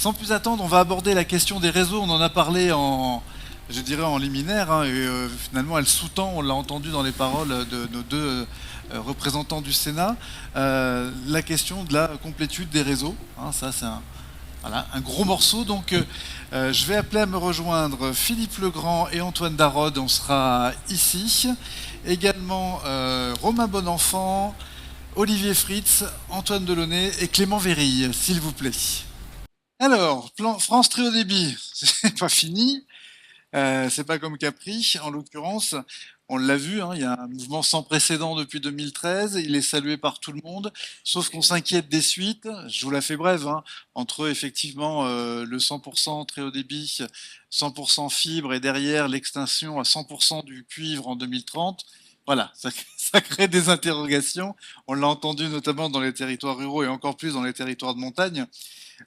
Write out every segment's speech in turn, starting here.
sans plus attendre, on va aborder la question des réseaux. On en a parlé je dirais en liminaire, hein, et finalement elle sous-tend, on l'a entendu dans les paroles de nos deux représentants du Sénat, la question de la complétude des réseaux. Hein, ça, c'est voilà, un gros morceau. Donc, je vais appeler à me rejoindre Philippe Legrand et Antoine Darod. On sera ici. Également Romain Bonenfant, Olivier Fritz, Antoine Delaunay et Clément Vérille, s'il vous plaît. Alors, France très haut débit, c'est pas fini. C'est pas comme Capri, en l'occurrence. On l'a vu, hein, il y a un mouvement sans précédent depuis 2013. Il est salué par tout le monde, sauf qu'on s'inquiète des suites. Je vous la fais brève, hein, entre effectivement le 100% très haut débit, 100% fibre et derrière l'extinction à 100% du cuivre en 2030. Voilà, ça crée des interrogations. On l'a entendu notamment dans les territoires ruraux et encore plus dans les territoires de montagne.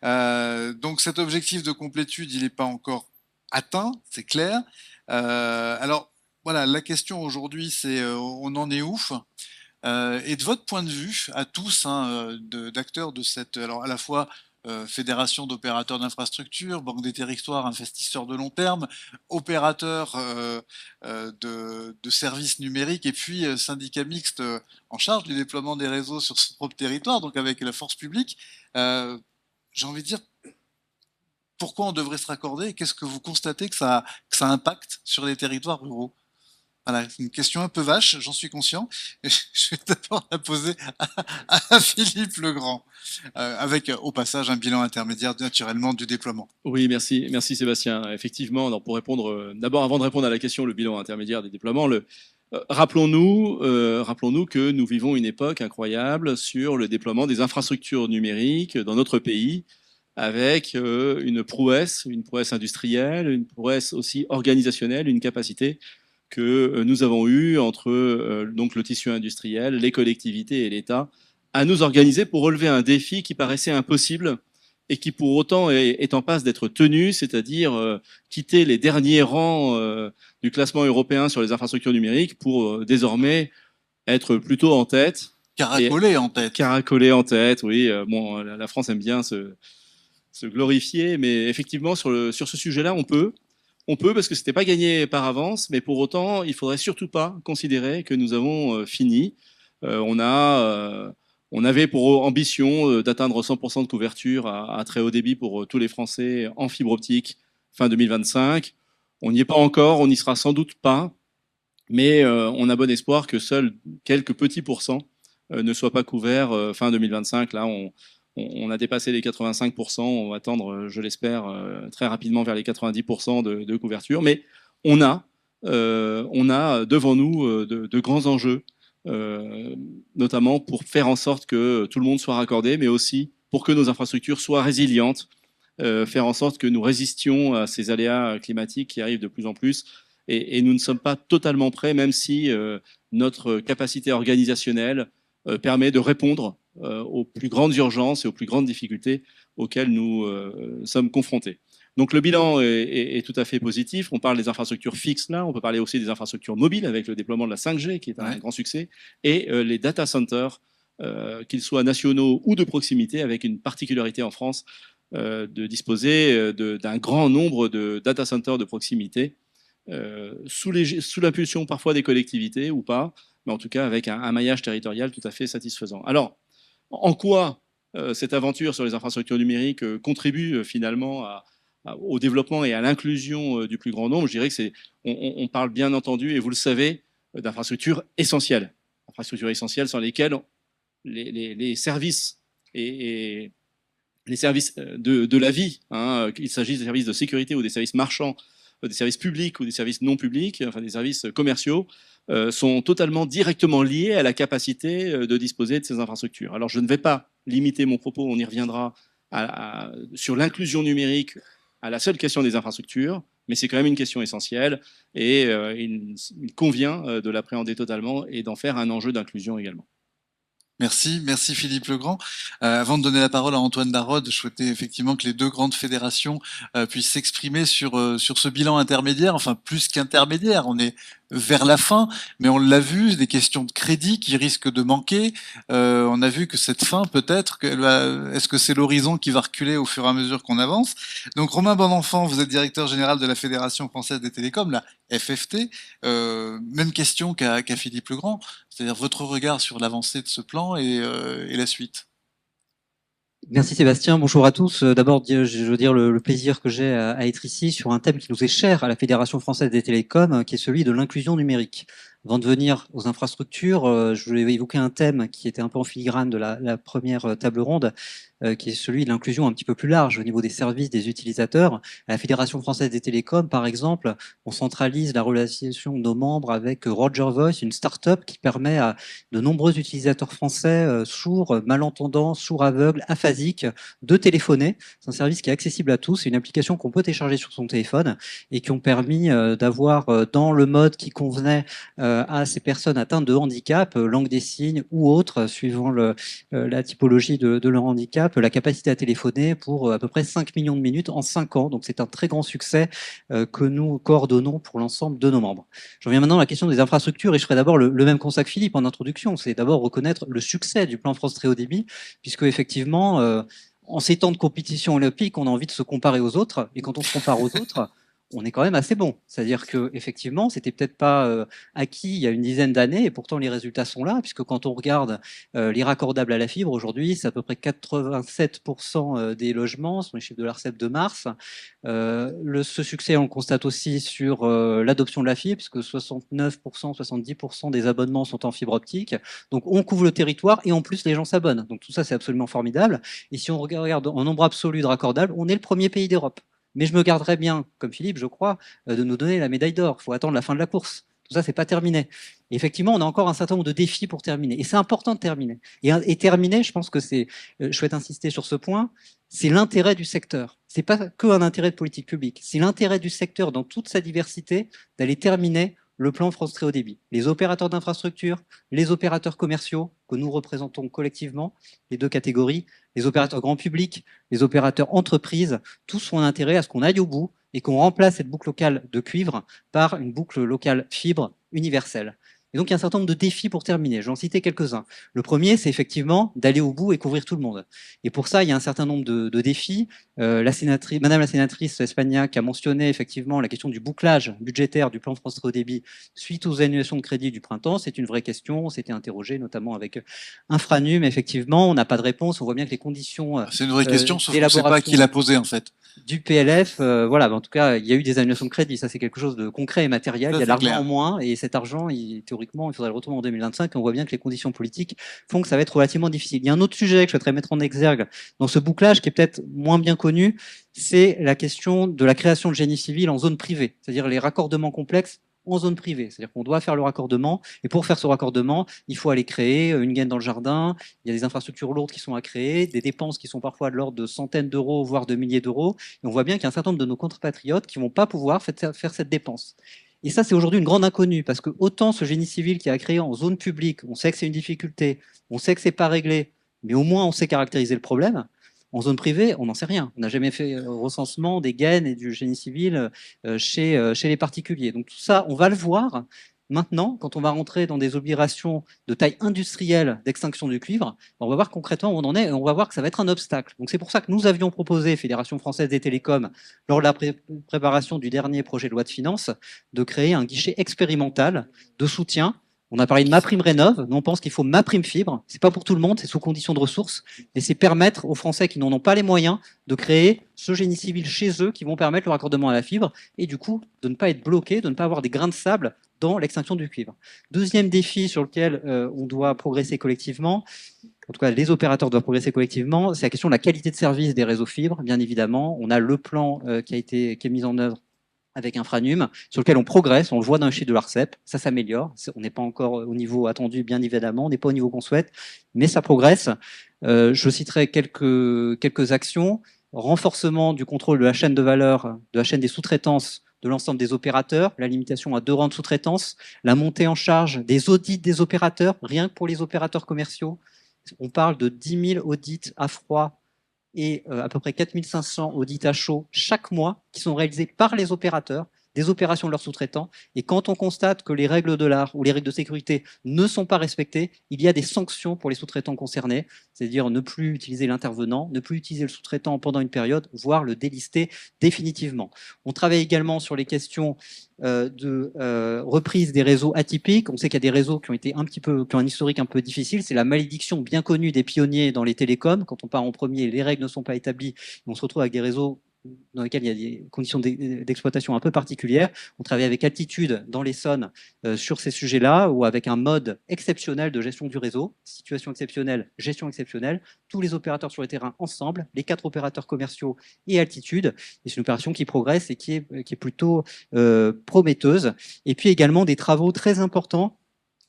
Donc cet objectif de complétude, il n'est pas encore atteint, c'est clair. Alors voilà, la question aujourd'hui, c'est on en est où? Et de votre point de vue, à tous, hein, d'acteurs de cette, alors à la fois fédération d'opérateurs d'infrastructures, banque des territoires, investisseurs de long terme, opérateurs de services numériques et puis syndicat mixte en charge du déploiement des réseaux sur son propre territoire, donc avec la force publique. J'ai envie de dire, pourquoi on devrait se raccorder et qu'est-ce que vous constatez que ça impacte sur les territoires ruraux? Voilà, c'est une question un peu vache, j'en suis conscient. Et je vais d'abord la poser à Philippe Legrand, avec au passage un bilan intermédiaire naturellement du déploiement. Oui, merci Sébastien. Effectivement, alors pour répondre, d'abord avant de répondre à la question, le bilan intermédiaire des déploiements, rappelons-nous que nous vivons une époque incroyable sur le déploiement des infrastructures numériques dans notre pays, avec une prouesse industrielle, une prouesse aussi organisationnelle, une capacité que nous avons eue entre donc le tissu industriel, les collectivités et l'État à nous organiser pour relever un défi qui paraissait impossible et qui pour autant est en passe d'être tenu, c'est-à-dire quitter les derniers rangs du classement européen sur les infrastructures numériques pour désormais être plutôt en tête. Caracolé en tête. Caracoler en tête, oui. Bon, la France aime bien se glorifier, mais effectivement, sur ce sujet-là, on peut. On peut parce que c'était pas gagné par avance, mais pour autant, il faudrait surtout pas considérer que nous avons fini. On avait pour ambition d'atteindre 100% de couverture à très haut débit pour tous les Français en fibre optique fin 2025. On n'y est pas encore, on n'y sera sans doute pas, mais on a bon espoir que seuls quelques petits pourcents ne soient pas couverts fin 2025. Là, on a dépassé les 85%, on va tendre, je l'espère, très rapidement vers les 90% de couverture. Mais on a devant nous de grands enjeux, notamment pour faire en sorte que tout le monde soit raccordé, mais aussi pour que nos infrastructures soient résilientes, faire en sorte que nous résistions à ces aléas climatiques qui arrivent de plus en plus. Et nous ne sommes pas totalement prêts, même si notre capacité organisationnelle permet de répondre aux plus grandes urgences et aux plus grandes difficultés auxquelles nous sommes confrontés. Donc le bilan est tout à fait positif. On parle des infrastructures fixes là, on peut parler aussi des infrastructures mobiles avec le déploiement de la 5G qui est un grand succès, et les data centers, qu'ils soient nationaux ou de proximité, avec une particularité en France de disposer d'un grand nombre de data centers de proximité, sous l'impulsion parfois des collectivités ou pas, mais en tout cas avec un maillage territorial tout à fait satisfaisant. Alors, en quoi cette aventure sur les infrastructures numériques contribue finalement au développement et à l'inclusion du plus grand nombre? Je dirais que on parle bien entendu, et vous le savez, d'infrastructures essentielles. Infrastructures essentielles sans lesquelles les services et les services de la vie, hein, qu'il s'agisse des services de sécurité ou des services marchands, des services publics ou des services non publics, enfin des services commerciaux, sont totalement directement liés à la capacité de disposer de ces infrastructures. Alors je ne vais pas limiter mon propos, on y reviendra, sur l'inclusion numérique à la seule question des infrastructures, mais c'est quand même une question essentielle et il convient de l'appréhender totalement et d'en faire un enjeu d'inclusion également. Merci Philippe Legrand. Avant de donner la parole à Antoine Darod, je souhaitais effectivement que les deux grandes fédérations puissent s'exprimer sur ce bilan intermédiaire, enfin plus qu'intermédiaire, on est vers la fin, mais on l'a vu, des questions de crédit qui risquent de manquer. On a vu que cette fin, peut-être, est-ce que c'est l'horizon qui va reculer au fur et à mesure qu'on avance? Donc Romain Bonenfant, vous êtes directeur général de la Fédération française des télécoms, la FFT. Même question qu'à Philippe Legrand. C'est-à-dire votre regard sur l'avancée de ce plan et la suite. Merci Sébastien, bonjour à tous. D'abord, je veux dire le plaisir que j'ai à être ici sur un thème qui nous est cher à la Fédération française des télécoms, qui est celui de l'inclusion numérique. Avant de venir aux infrastructures, je voulais évoquer un thème qui était un peu en filigrane de la première table ronde, qui est celui de l'inclusion un petit peu plus large au niveau des services des utilisateurs. À la Fédération française des télécoms, par exemple, on centralise la relation de nos membres avec Roger Voice, une start-up qui permet à de nombreux utilisateurs français, sourds, malentendants, sourds aveugles, aphasiques, de téléphoner. C'est un service qui est accessible à tous, c'est une application qu'on peut télécharger sur son téléphone et qui ont permis d'avoir dans le mode qui convenait à ces personnes atteintes de handicap, langue des signes ou autre, suivant la typologie de leur handicap, la capacité à téléphoner pour à peu près 5 millions de minutes en 5 ans. Donc c'est un très grand succès que nous coordonnons pour l'ensemble de nos membres. Je reviens maintenant à la question des infrastructures et je ferai d'abord le même constat que Philippe en introduction. C'est d'abord reconnaître le succès du plan France Très Haut Débit, puisque effectivement, en ces temps de compétition olympique, on a envie de se comparer aux autres, et quand on se compare aux autres, on est quand même assez bon. C'est-à-dire que effectivement, c'était peut-être pas acquis il y a une dizaine d'années, et pourtant les résultats sont là, puisque quand on regarde les raccordables à la fibre, aujourd'hui, c'est à peu près 87% des logements, ce sont les chiffres de l'Arcep de mars. Ce succès, on le constate aussi sur l'adoption de la fibre, puisque 69%, 70% des abonnements sont en fibre optique. Donc on couvre le territoire, et en plus les gens s'abonnent. Donc tout ça, c'est absolument formidable. Et si on regarde en nombre absolu de raccordables, on est le premier pays d'Europe. Mais je me garderais bien, comme Philippe, je crois, de nous donner la médaille d'or. Il faut attendre la fin de la course. Tout ça, c'est pas terminé. Et effectivement, on a encore un certain nombre de défis pour terminer. Et c'est important de terminer. Et terminer, je pense que c'est, je souhaite insister sur ce point, c'est l'intérêt du secteur. C'est pas que un intérêt de politique publique. C'est l'intérêt du secteur dans toute sa diversité d'aller terminer le plan France Très Haut Débit. Les opérateurs d'infrastructures, les opérateurs commerciaux que nous représentons collectivement, les deux catégories, les opérateurs grand public, les opérateurs entreprises, tous ont un intérêt à ce qu'on aille au bout et qu'on remplace cette boucle locale de cuivre par une boucle locale fibre universelle. Et donc, il y a un certain nombre de défis pour terminer. Je vais en citer quelques-uns. Le premier, c'est effectivement d'aller au bout et couvrir tout le monde. Et pour ça, il y a un certain nombre de défis. Madame la sénatrice Espagnac a mentionné effectivement la question du bouclage budgétaire du plan France Très Haut Débit suite aux annulations de crédit du printemps. C'est une vraie question. On s'était interrogé notamment avec Infranum. Effectivement, on n'a pas de réponse. On voit bien que les conditions c'est une vraie question, sauf qu'on ne sait pas qui l'a posée en fait. Du PLF, voilà, en tout cas, il y a eu des annulations de crédit. Ça, c'est quelque chose de concret et matériel. Il y a de l'argent en moins, et cet argent, théoriquement, il faudrait le retrouver en 2025. Et on voit bien que les conditions politiques font que ça va être relativement difficile. Il y a un autre sujet que je souhaiterais mettre en exergue dans ce bouclage, qui est peut-être moins bien connu, c'est la question de la création de génie civil en zone privée, c'est-à-dire les raccordements complexes en zone privée. C'est-à-dire qu'on doit faire le raccordement, et pour faire ce raccordement, il faut aller créer une gaine dans le jardin, il y a des infrastructures lourdes qui sont à créer, des dépenses qui sont parfois de l'ordre de centaines d'euros, voire de milliers d'euros, et on voit bien qu'il y a un certain nombre de nos compatriotes qui ne vont pas pouvoir faire cette dépense. Et ça, c'est aujourd'hui une grande inconnue, parce que autant ce génie civil qui a créé en zone publique, on sait que c'est une difficulté, on sait que c'est pas réglé, mais au moins on sait caractériser le problème. En zone privée, on n'en sait rien. On n'a jamais fait recensement des gaines et du génie civil chez les particuliers. Donc tout ça, on va le voir maintenant, quand on va rentrer dans des opérations de taille industrielle d'extinction du cuivre, on va voir concrètement où on en est et on va voir que ça va être un obstacle. Donc c'est pour ça que nous avions proposé, Fédération française des télécoms, lors de la préparation du dernier projet de loi de finances, de créer un guichet expérimental de soutien. On a parlé de MaPrimeRénov', nous on pense qu'il faut MaPrimeFibre. C'est pas pour tout le monde, c'est sous condition de ressources, et c'est permettre aux Français qui n'en ont pas les moyens de créer ce génie civil chez eux qui vont permettre le raccordement à la fibre et du coup de ne pas être bloqué, de ne pas avoir des grains de sable dans l'extinction du cuivre. Deuxième défi sur lequel on doit progresser collectivement, en tout cas les opérateurs doivent progresser collectivement, c'est la question de la qualité de service des réseaux fibres, bien évidemment. On a le plan qui est mis en œuvre avec Infranum, sur lequel on progresse, on le voit dans le chiffre de l'Arcep, ça s'améliore, on n'est pas encore au niveau attendu, bien évidemment, on n'est pas au niveau qu'on souhaite, mais ça progresse. Je citerai quelques actions, renforcement du contrôle de la chaîne de valeur, de la chaîne des sous-traitances de l'ensemble des opérateurs, la limitation à 2 rangs de sous-traitance, la montée en charge des audits des opérateurs, rien que pour les opérateurs commerciaux, On parle de 10 000 audits à froid et à peu près 4 500 audits à chaud chaque mois qui sont réalisés par les opérateurs, des opérations de leurs sous-traitants. Et quand on constate que les règles de l'art ou les règles de sécurité ne sont pas respectées, il y a des sanctions pour les sous-traitants concernés, c'est-à-dire ne plus utiliser l'intervenant, ne plus utiliser le sous-traitant pendant une période, voire le délister définitivement. On travaille également sur les questions de reprise des réseaux atypiques. On sait qu'il y a des réseaux qui ont été qui ont un historique un peu difficile. C'est la malédiction bien connue des pionniers dans les télécoms. Quand on part en premier, les règles ne sont pas établies. On se retrouve avec des réseaux dans lesquels il y a des conditions d'exploitation un peu particulières. On travaille avec Altitude dans l'Essonne sur ces sujets-là, ou avec un mode exceptionnel de gestion du réseau, situation exceptionnelle, gestion exceptionnelle, tous les opérateurs sur le terrain ensemble, les 4 opérateurs commerciaux et Altitude. Et c'est une opération qui progresse et qui est plutôt prometteuse. Et puis également des travaux très importants,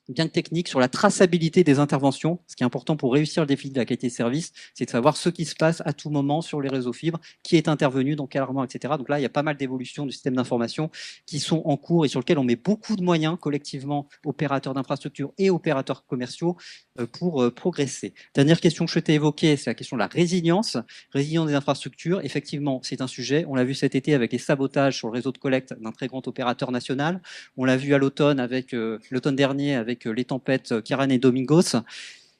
bien technique, sur la traçabilité des interventions. Ce qui est important pour réussir le défi de la qualité de service, c'est de savoir ce qui se passe à tout moment sur les réseaux fibres, qui est intervenu, dans quel moment, etc. Donc là, il y a pas mal d'évolutions du système d'information qui sont en cours et sur lesquelles on met beaucoup de moyens collectivement, opérateurs d'infrastructures et opérateurs commerciaux, pour progresser. Dernière question que je souhaitais évoquer, c'est la question de la résilience. Résilience des infrastructures, effectivement, c'est un sujet. On l'a vu cet été avec les sabotages sur le réseau de collecte d'un très grand opérateur national. On l'a vu à l'automne l'automne dernier avec les tempêtes Kiran et Domingos.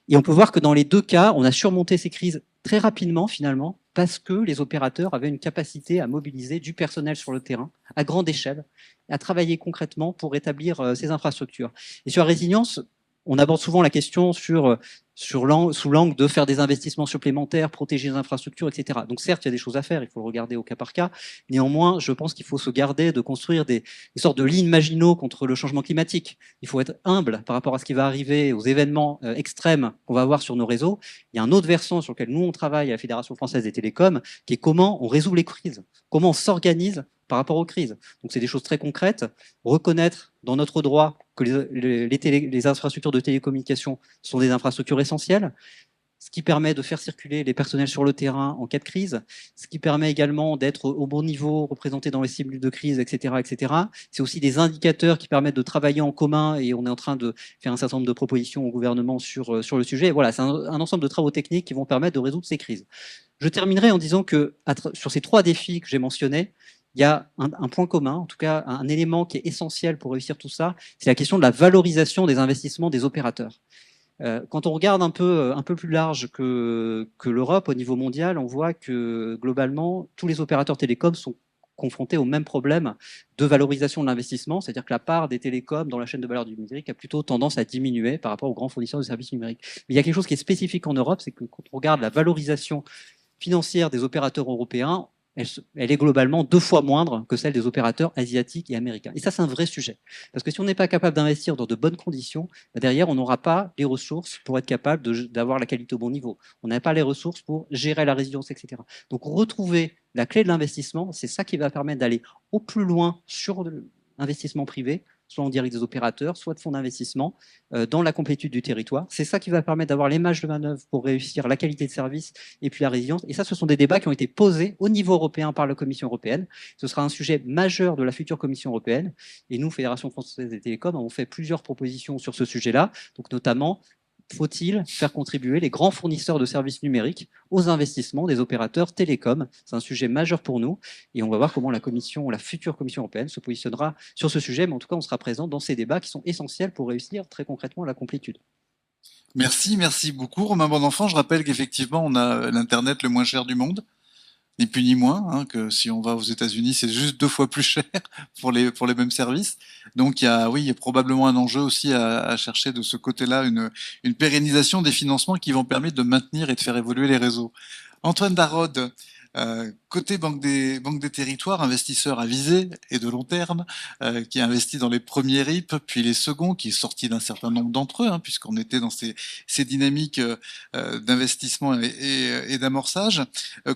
Et on peut voir que dans les 2 cas, on a surmonté ces crises très rapidement finalement, parce que les opérateurs avaient une capacité à mobiliser du personnel sur le terrain, à grande échelle, à travailler concrètement pour rétablir ces infrastructures. Et sur la résilience, on aborde souvent la question sous l'angle de faire des investissements supplémentaires, protéger les infrastructures, etc. Donc certes, il y a des choses à faire, il faut le regarder au cas par cas. Néanmoins, je pense qu'il faut se garder de construire des sortes de lignes Maginot contre le changement climatique. Il faut être humble par rapport à ce qui va arriver, aux événements extrêmes qu'on va avoir sur nos réseaux. Il y a un autre versant sur lequel nous, on travaille à la Fédération française des télécoms, qui est comment on résout les crises, comment on s'organise par rapport aux crises. Donc c'est des choses très concrètes. Reconnaître dans notre droit que les infrastructures de télécommunication sont des infrastructures essentielles, ce qui permet de faire circuler les personnels sur le terrain en cas de crise, ce qui permet également d'être au bon niveau, représenté dans les cibles de crise, etc., etc. C'est aussi des indicateurs qui permettent de travailler en commun, et on est en train de faire un certain nombre de propositions au gouvernement sur le sujet. Et voilà, c'est un ensemble de travaux techniques qui vont permettre de résoudre ces crises. Je terminerai en disant que sur ces 3 défis que j'ai mentionnés, il y a un point commun, en tout cas un élément qui est essentiel pour réussir tout ça, c'est la question de la valorisation des investissements des opérateurs. Quand on regarde un peu plus large que l'Europe au niveau mondial, on voit que globalement, tous les opérateurs télécoms sont confrontés au même problème de valorisation de l'investissement, c'est-à-dire que la part des télécoms dans la chaîne de valeur du numérique a plutôt tendance à diminuer par rapport aux grands fournisseurs de services numériques. Mais il y a quelque chose qui est spécifique en Europe, c'est que quand on regarde la valorisation financière des opérateurs européens, elle est globalement 2 fois moindre que celle des opérateurs asiatiques et américains. Et ça, c'est un vrai sujet. Parce que si on n'est pas capable d'investir dans de bonnes conditions, derrière, on n'aura pas les ressources pour être capable d'avoir la qualité au bon niveau. On n'a pas les ressources pour gérer la résilience, etc. Donc, retrouver la clé de l'investissement, c'est ça qui va permettre d'aller au plus loin sur l'investissement privé, soit en direct des opérateurs, soit de fonds d'investissement, dans la complétude du territoire. C'est ça qui va permettre d'avoir les marges de manœuvre pour réussir la qualité de service et puis la résilience. Et ça, ce sont des débats qui ont été posés au niveau européen par la Commission européenne. Ce sera un sujet majeur de la future Commission européenne. Et nous, Fédération française des télécoms, avons fait plusieurs propositions sur ce sujet-là. Donc notamment, faut-il faire contribuer les grands fournisseurs de services numériques aux investissements des opérateurs télécoms? C'est un sujet majeur pour nous et on va voir comment la future Commission européenne se positionnera sur ce sujet, mais en tout cas on sera présent dans ces débats qui sont essentiels pour réussir très concrètement la complétude. Merci beaucoup Romain Bonenfant. Je rappelle qu'effectivement on a l'Internet le moins cher du monde, ni plus ni moins, hein, que si on va aux États-Unis, c'est juste 2 fois plus cher pour les mêmes services. Donc il y a probablement un enjeu aussi à chercher de ce côté-là, une pérennisation des financements qui vont permettre de maintenir et de faire évoluer les réseaux. Antoine Darod, côté Banque des Territoires, investisseur avisé et de long terme, qui a investi dans les premiers RIP, puis les seconds, qui est sorti d'un certain nombre d'entre eux, hein, puisqu'on était dans ces dynamiques d'investissement et d'amorçage.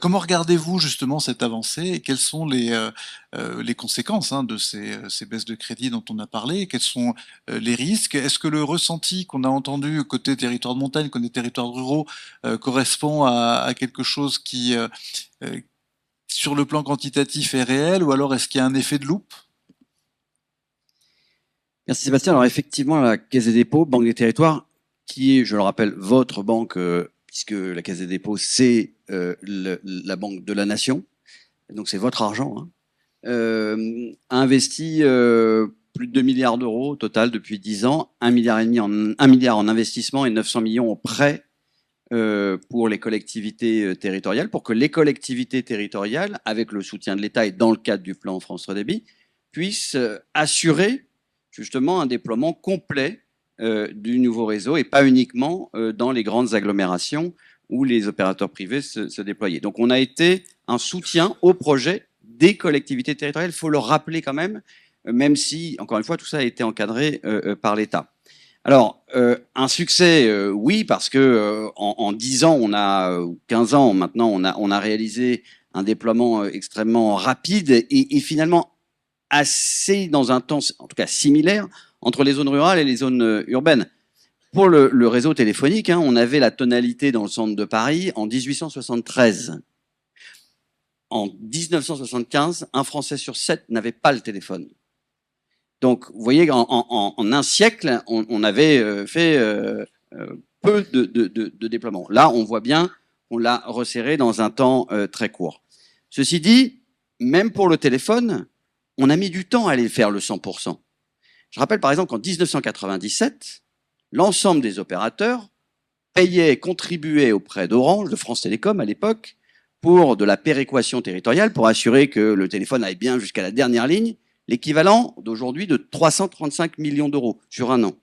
Comment regardez-vous justement cette avancée et quelles sont les conséquences, hein, de ces baisses de crédit dont on a parlé? Quels sont les risques? Est-ce que le ressenti qu'on a entendu côté territoire de montagne, côté territoires ruraux, correspond à quelque chose qui sur le plan quantitatif est réel, ou alors est-ce qu'il y a un effet de loupe? Merci Sébastien. Alors effectivement, la Caisse des dépôts, Banque des territoires, qui est, je le rappelle, votre banque, puisque la Caisse des dépôts, c'est la banque de la nation, donc c'est votre argent, hein, a investi plus de 2 milliards d'euros au total depuis 10 ans, 1,5 milliard en investissement et 900 millions en prêts pour les collectivités territoriales, pour que les collectivités territoriales, avec le soutien de l'État et dans le cadre du plan France Très Débit, puissent assurer justement un déploiement complet du nouveau réseau et pas uniquement dans les grandes agglomérations où les opérateurs privés se déployaient. Donc on a été un soutien au projet des collectivités territoriales, il faut le rappeler quand même si, encore une fois, tout ça a été encadré par l'État. Alors, un succès, oui, parce que en 10 ans, 15 ans maintenant, on a réalisé un déploiement extrêmement rapide et finalement assez dans un temps, en tout cas similaire, entre les zones rurales et les zones urbaines. Pour le réseau téléphonique, hein, on avait la tonalité dans le centre de Paris en 1873. En 1975, un Français sur 7 n'avait pas le téléphone. Donc, vous voyez, en un siècle, on avait fait peu de déploiement. Là, on voit bien qu'on l'a resserré dans un temps très court. Ceci dit, même pour le téléphone, on a mis du temps à aller faire le 100%. Je rappelle par exemple qu'en 1997, l'ensemble des opérateurs payaient, contribuaient auprès d'Orange, de France Télécom à l'époque, pour de la péréquation territoriale, pour assurer que le téléphone aille bien jusqu'à la dernière ligne, l'équivalent d'aujourd'hui de 335 millions d'euros sur un an.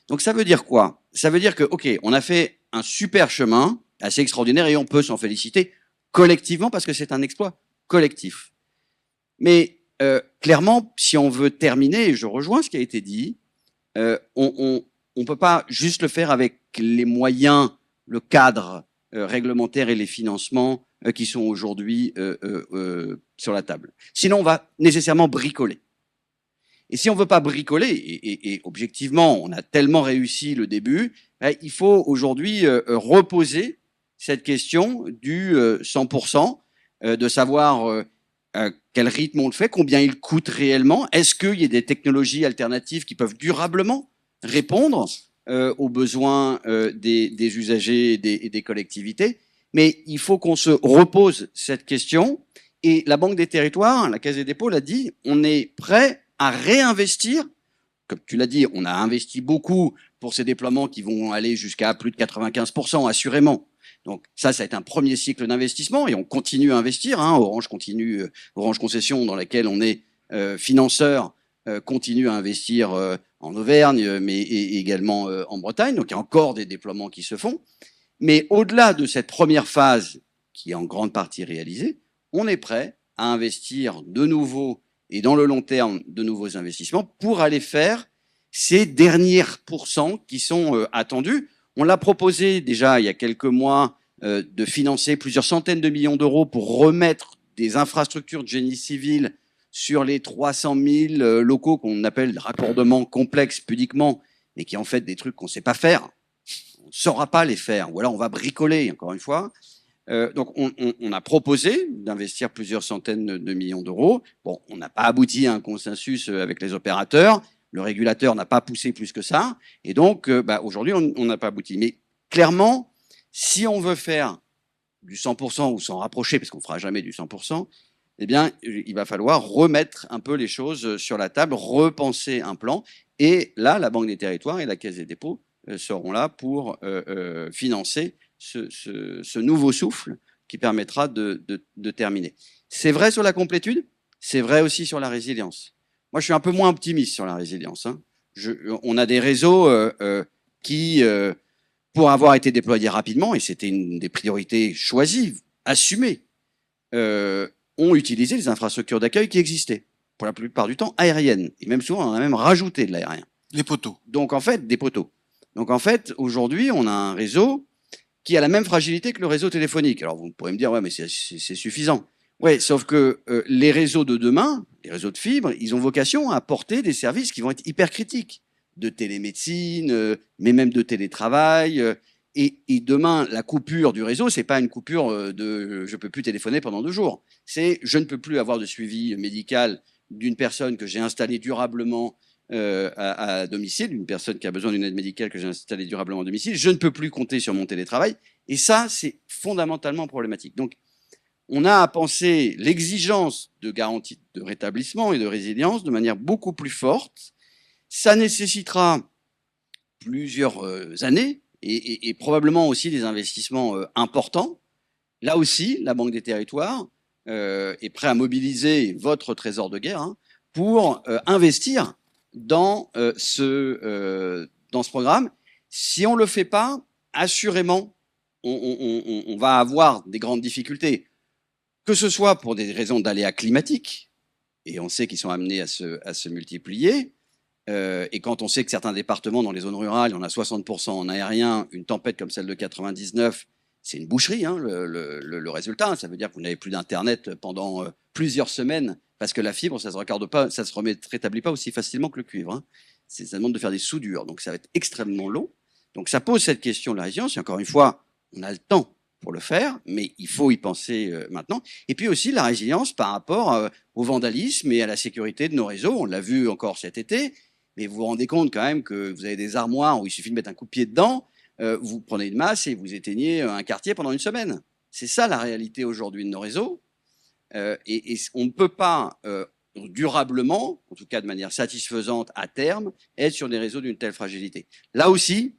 Donc ça veut dire quoi? Ça veut dire que, ok, on a fait un super chemin, assez extraordinaire, et on peut s'en féliciter collectivement parce que c'est un exploit collectif. Mais clairement, si on veut terminer, et je rejoins ce qui a été dit, on ne peut pas juste le faire avec les moyens, le cadre réglementaire et les financements qui sont aujourd'hui sur la table. Sinon, on va nécessairement bricoler. Et si on ne veut pas bricoler, et objectivement, on a tellement réussi le début, il faut aujourd'hui reposer cette question du 100%, de savoir quel rythme on le fait, combien il coûte réellement, est-ce qu'il y a des technologies alternatives qui peuvent durablement répondre aux besoins des usagers et des collectivités. Mais il faut qu'on se repose cette question. Et la Banque des Territoires, la Caisse des dépôts l'a dit, on est prêt à réinvestir. Comme tu l'as dit, on a investi beaucoup pour ces déploiements qui vont aller jusqu'à plus de 95%, assurément. Donc ça a été un premier cycle d'investissement et on continue à investir. Hein. Orange Concession, dans laquelle on est financeur, continue à investir en Auvergne, mais également en Bretagne. Donc il y a encore des déploiements qui se font. Mais au-delà de cette première phase, qui est en grande partie réalisée, on est prêt à investir de nouveau et dans le long terme de nouveaux investissements pour aller faire ces derniers pourcents qui sont attendus. On l'a proposé déjà il y a quelques mois de financer plusieurs centaines de millions d'euros pour remettre des infrastructures de génie civil sur les 300 000 locaux qu'on appelle raccordements complexes pudiquement, mais qui en fait des trucs qu'on ne sait pas faire. On ne saura pas les faire, ou alors on va bricoler, encore une fois. Donc on a proposé d'investir plusieurs centaines de millions d'euros. Bon, on n'a pas abouti à un consensus avec les opérateurs. Le régulateur n'a pas poussé plus que ça. Et donc, aujourd'hui, on n'a pas abouti. Mais clairement, si on veut faire du 100% ou s'en rapprocher, parce qu'on ne fera jamais du 100%, eh bien, il va falloir remettre un peu les choses sur la table, repenser un plan. Et là, la Banque des Territoires et la Caisse des dépôts seront là pour financer ce nouveau souffle qui permettra de terminer. C'est vrai sur la complétude, c'est vrai aussi sur la résilience. Moi, je suis un peu moins optimiste sur la résilience. Hein. On a des réseaux qui, pour avoir été déployés rapidement, et c'était une des priorités choisies, assumées, ont utilisé les infrastructures d'accueil qui existaient, pour la plupart du temps aériennes, et même souvent on a même rajouté de l'aérien. Les poteaux. Donc en fait, des poteaux. Donc en fait, aujourd'hui, on a un réseau qui a la même fragilité que le réseau téléphonique. Alors vous pourrez me dire, ouais, mais c'est suffisant. Ouais, sauf que les réseaux de demain, les réseaux de fibres, ils ont vocation à apporter des services qui vont être hyper critiques, de télémédecine, mais même de télétravail. Et demain, la coupure du réseau, c'est pas une coupure de je peux plus téléphoner pendant 2 jours. C'est je ne peux plus avoir de suivi médical d'une personne que j'ai installée durablement à domicile, une personne qui a besoin d'une aide médicale que j'ai installée durablement à domicile, je ne peux plus compter sur mon télétravail. Et ça, c'est fondamentalement problématique. Donc, on a à penser l'exigence de garantie de rétablissement et de résilience de manière beaucoup plus forte. Ça nécessitera plusieurs années et probablement aussi des investissements importants. Là aussi, la Banque des Territoires est prête à mobiliser votre trésor de guerre pour investir dans ce programme. Si on ne le fait pas, assurément, on va avoir des grandes difficultés, que ce soit pour des raisons d'aléas climatiques, et on sait qu'ils sont amenés à se multiplier, et quand on sait que certains départements dans les zones rurales, il y en a 60% en aérien, une tempête comme celle de 99, c'est une boucherie, le résultat. Ça veut dire que vous n'avez plus d'Internet pendant plusieurs semaines, parce que la fibre, ça ne se rétablit pas aussi facilement que le cuivre. Ça demande de faire des soudures, donc ça va être extrêmement long. Donc ça pose cette question de la résilience, et encore une fois, on a le temps pour le faire, mais il faut y penser maintenant. Et puis aussi la résilience par rapport au vandalisme et à la sécurité de nos réseaux. On l'a vu encore cet été, mais vous vous rendez compte quand même que vous avez des armoires où il suffit de mettre un coup de pied dedans, vous prenez une masse et vous éteignez un quartier pendant une semaine. C'est ça la réalité aujourd'hui de nos réseaux. Et on ne peut pas durablement, en tout cas de manière satisfaisante à terme, être sur des réseaux d'une telle fragilité. Là aussi,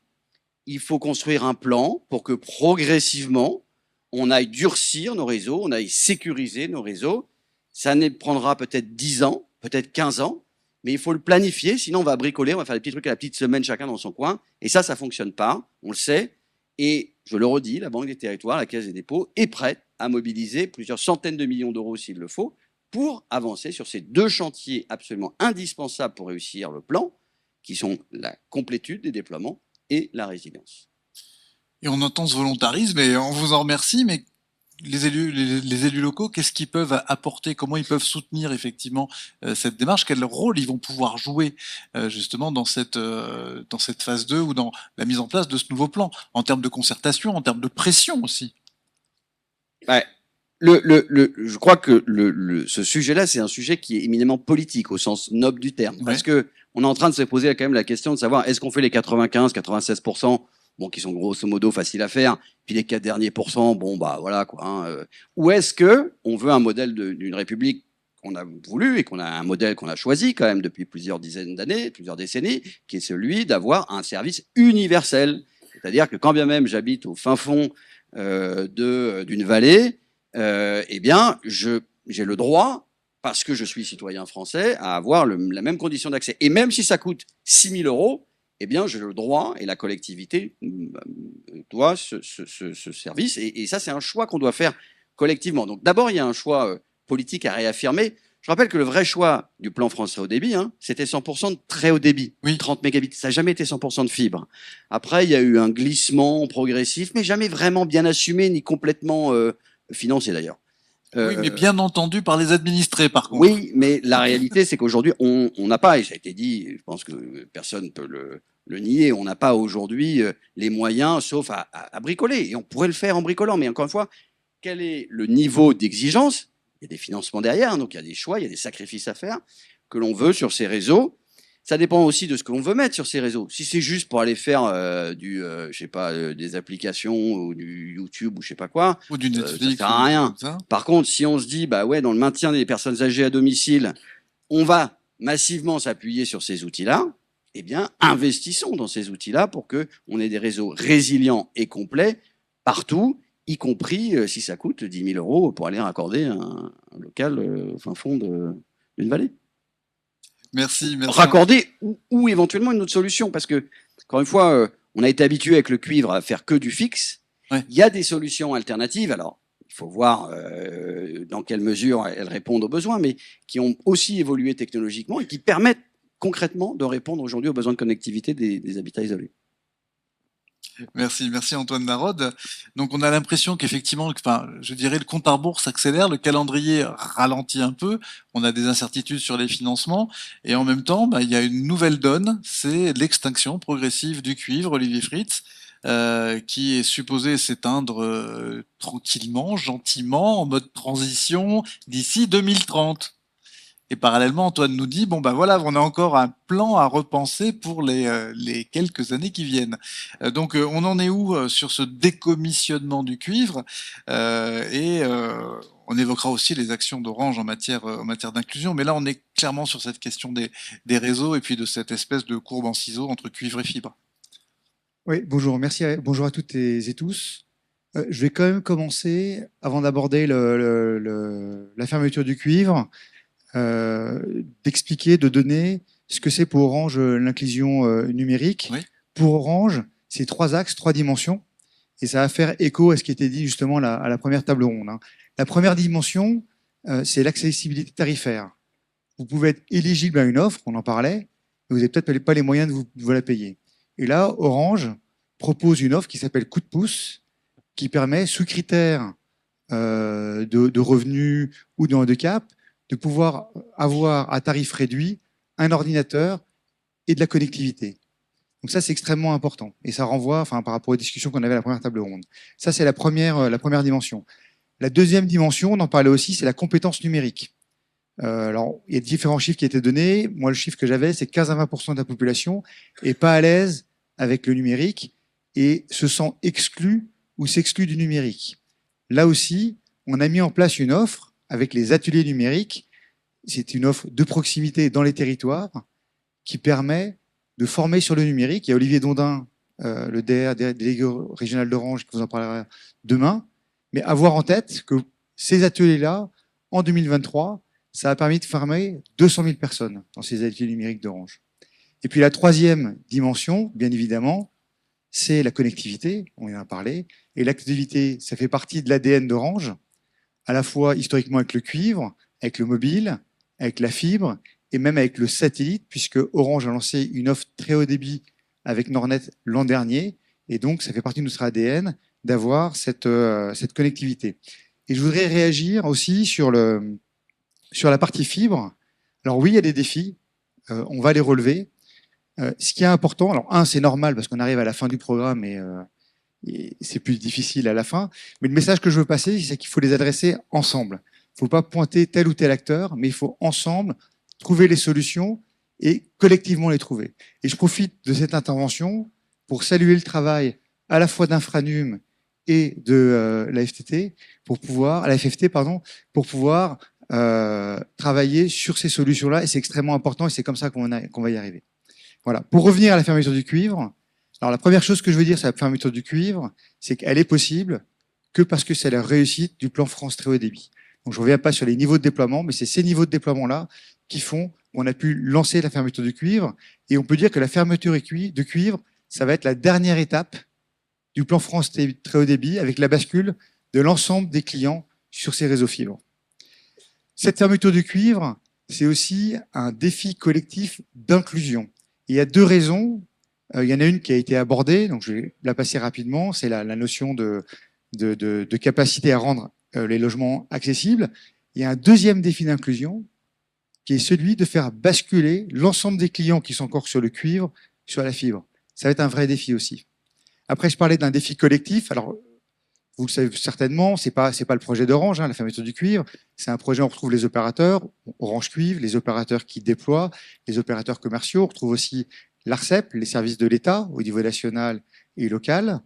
il faut construire un plan pour que progressivement, on aille durcir nos réseaux, on aille sécuriser nos réseaux. Ça prendra peut-être 10 ans, peut-être 15 ans, mais il faut le planifier, sinon on va bricoler, on va faire des petits trucs à la petite semaine chacun dans son coin, et ça ne fonctionne pas, on le sait. Et je le redis, la Banque des Territoires, la Caisse des dépôts, est prête à mobiliser plusieurs centaines de millions d'euros s'il le faut, pour avancer sur ces deux chantiers absolument indispensables pour réussir le plan, qui sont la complétude des déploiements et la résilience. Et on entend ce volontarisme et on vous en remercie, mais les élus locaux, qu'est-ce qu'ils peuvent apporter? Comment ils peuvent soutenir effectivement cette démarche? Quel rôle ils vont pouvoir jouer justement dans cette phase 2 ou dans la mise en place de ce nouveau plan, en termes de concertation, en termes de pression aussi? Ouais. Je crois que ce sujet-là, c'est un sujet qui est éminemment politique au sens noble du terme, parce que on est en train de se poser quand même la question de savoir est-ce qu'on fait les 95-96%, bon, qui sont grosso modo faciles à faire, puis les 4 derniers pourcents, bon bah voilà quoi. Ou est-ce que on veut un modèle d'une république qu'on a voulu et qu'on a un modèle qu'on a choisi quand même depuis plusieurs dizaines d'années, plusieurs décennies, qui est celui d'avoir un service universel, c'est-à-dire que quand bien même j'habite au fin fond d'une vallée, eh bien, j'ai le droit, parce que je suis citoyen français, à avoir la même condition d'accès. Et même si ça coûte 6 000 €, eh bien, j'ai le droit, et la collectivité doit ce service. Et ça, c'est un choix qu'on doit faire collectivement. Donc d'abord, il y a un choix politique à réaffirmer. Je rappelle que le vrai choix du plan France très haut débit, c'était 100% de très haut débit, 30 mégabits. Ça n'a jamais été 100% de fibre. Après, il y a eu un glissement progressif, mais jamais vraiment bien assumé, ni complètement financé d'ailleurs. Oui, mais bien entendu par les administrés, par contre. Oui, mais la réalité, c'est qu'aujourd'hui, on n'a pas, et ça a été dit, je pense que personne ne peut le nier, on n'a pas aujourd'hui les moyens, sauf à bricoler. Et on pourrait le faire en bricolant, mais encore une fois, quel est le niveau d'exigence? Il y a des financements derrière, donc il y a des choix, il y a des sacrifices à faire que l'on veut sur ces réseaux. Ça dépend aussi de ce que l'on veut mettre sur ces réseaux. Si c'est juste pour aller faire je sais pas, des applications ou du YouTube ou je sais pas quoi, ou du Netflix, ça sert à rien. Par contre, si on se dit bah ouais, dans le maintien des personnes âgées à domicile, on va massivement s'appuyer sur ces outils-là, eh bien, investissons dans ces outils-là pour que on ait des réseaux résilients et complets partout, y compris si ça coûte 10 000 € pour aller raccorder un local au fin fond d'une vallée. Merci. Raccorder ou éventuellement une autre solution, parce que, encore une fois, on a été habitué avec le cuivre à faire que du fixe. Ouais. Il y a des solutions alternatives, alors il faut voir dans quelle mesure elles répondent aux besoins, mais qui ont aussi évolué technologiquement et qui permettent concrètement de répondre aujourd'hui aux besoins de connectivité des habitats isolés. Merci Antoine Narod. Donc on a l'impression qu'effectivement, je dirais, le compte à rebours s'accélère, le calendrier ralentit un peu, on a des incertitudes sur les financements, et en même temps, il y a une nouvelle donne, c'est l'extinction progressive du cuivre, Olivier Fritz, qui est supposé s'éteindre tranquillement, gentiment, en mode transition, d'ici 2030. Et parallèlement, Antoine nous dit, bon ben voilà, on a encore un plan à repenser pour les quelques années qui viennent. Donc on en est où sur ce décommissionnement du cuivre on évoquera aussi les actions d'Orange en matière d'inclusion, mais là on est clairement sur cette question des réseaux et puis de cette espèce de courbe en ciseaux entre cuivre et fibre. Oui, bonjour, merci, bonjour à toutes et tous. Je vais quand même commencer, avant d'aborder la fermeture du cuivre, d'expliquer, de donner ce que c'est pour Orange l'inclusion numérique. Oui. Pour Orange, c'est 3 axes, 3 dimensions, et ça va faire écho à ce qui était dit justement à la première table ronde. Hein. La première dimension, c'est l'accessibilité tarifaire. Vous pouvez être éligible à une offre, on en parlait, mais vous n'avez peut-être pas les moyens de vous la payer. Et là, Orange propose une offre qui s'appelle Coup de pouce, qui permet, sous critères de revenus ou de handicap, de pouvoir avoir à tarif réduit un ordinateur et de la connectivité. Donc ça, c'est extrêmement important. Et ça renvoie, enfin, par rapport aux discussions qu'on avait à la première table ronde. Ça, c'est la première dimension. La deuxième dimension, on en parlait aussi, c'est la compétence numérique. Alors, il y a différents chiffres qui étaient donnés. Moi, le chiffre que j'avais, c'est 15 à 20% de la population est pas à l'aise avec le numérique et se sent exclu ou s'exclut du numérique. Là aussi, on a mis en place une offre avec les ateliers numériques. C'est une offre de proximité dans les territoires qui permet de former sur le numérique. Il y a Olivier Dondin, le DR, délégué régional d'Orange, qui vous en parlera demain. Mais avoir en tête que ces ateliers-là, en 2023, ça a permis de former 200 000 personnes dans ces ateliers numériques d'Orange. Et puis la troisième dimension, bien évidemment, c'est la connectivité, on en a parlé. Et l'activité, ça fait partie de l'ADN d'Orange, à la fois historiquement avec le cuivre, avec le mobile, avec la fibre, et même avec le satellite, puisque Orange a lancé une offre très haut débit avec Nordnet l'an dernier. Et donc, ça fait partie de notre ADN d'avoir cette connectivité. Et je voudrais réagir aussi sur la partie fibre. Alors oui, il y a des défis, on va les relever. Ce qui est important, alors c'est normal parce qu'on arrive à la fin du programme et c'est plus difficile à la fin, mais le message que je veux passer, c'est qu'il faut les adresser ensemble. Il ne faut pas pointer tel ou tel acteur, mais il faut ensemble trouver les solutions et collectivement les trouver. Et je profite de cette intervention pour saluer le travail à la fois d'Infranum et de la FFT, pour pouvoir travailler sur ces solutions-là, et c'est extrêmement important, et c'est comme ça qu'on va y arriver. Voilà. Pour revenir à la fermeture du cuivre, alors la première chose que je veux dire sur la fermeture du cuivre, c'est qu'elle est possible que parce que c'est la réussite du plan France très haut débit. Donc je ne reviens pas sur les niveaux de déploiement, mais c'est ces niveaux de déploiement-là qui font qu'on a pu lancer la fermeture du cuivre, et on peut dire que la fermeture de cuivre, ça va être la dernière étape du plan France très haut débit, avec la bascule de l'ensemble des clients sur ces réseaux fibres. Cette fermeture du cuivre, c'est aussi un défi collectif d'inclusion. Il y a 2 raisons. Il y en a une qui a été abordée, donc je vais la passer rapidement, c'est la notion de capacité à rendre les logements accessibles. Il y a un deuxième défi d'inclusion, qui est celui de faire basculer l'ensemble des clients qui sont encore sur le cuivre sur la fibre. Ça va être un vrai défi aussi. Après, je parlais d'un défi collectif. Alors, vous le savez certainement, c'est pas le projet d'Orange, hein, la fermeture du cuivre. C'est un projet où on retrouve les opérateurs, Orange Cuivre, les opérateurs qui déploient, les opérateurs commerciaux. On retrouve aussi l'ARCEP, les services de l'État au niveau national et local.